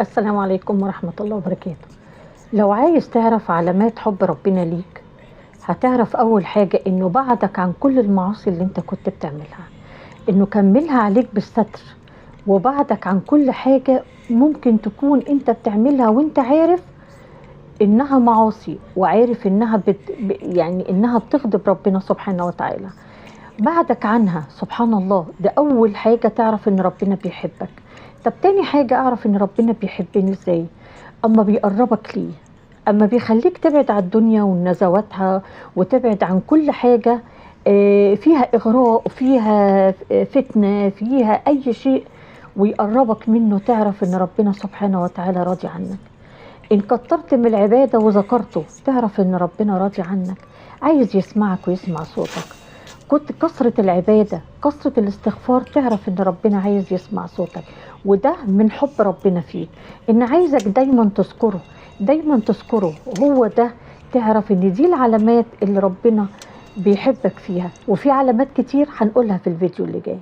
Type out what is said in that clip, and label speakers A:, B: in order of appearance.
A: السلام عليكم ورحمة الله وبركاته. لو عايز تعرف علامات حب ربنا ليك، هتعرف أول حاجة إنه بعدك عن كل المعاصي اللي أنت كنت بتعملها، إنه كملها عليك بالستر، وبعدك عن كل حاجة ممكن تكون أنت بتعملها وأنت عارف إنها معاصي، وعارف إنها يعني إنها بتغضب ربنا سبحانه وتعالى. بعدك عنها سبحان الله، ده أول حاجة تعرف إن ربنا بيحبك. طب تاني حاجة أعرف إن ربنا بيحبني إزاي؟ أما بيقربك ليه، أما بيخليك تبعد عن الدنيا ونزواتها، وتبعد عن كل حاجة فيها إغراء، فيها فتنة، فيها أي شيء، ويقربك منه، تعرف إن ربنا سبحانه وتعالى راضي عنك. إن كترت من العبادة وذكرته، تعرف إن ربنا راضي عنك، عايز يسمعك ويسمع صوتك. كنت كثرة العبادة، كثرة الاستغفار، تعرف ان ربنا عايز يسمع صوتك، وده من حب ربنا فيك، ان عايزك دايما تذكره، دايما تذكره. هو ده، تعرف ان دي العلامات اللي ربنا بيحبك فيها. وفي علامات كتير هنقولها في الفيديو اللي جاي.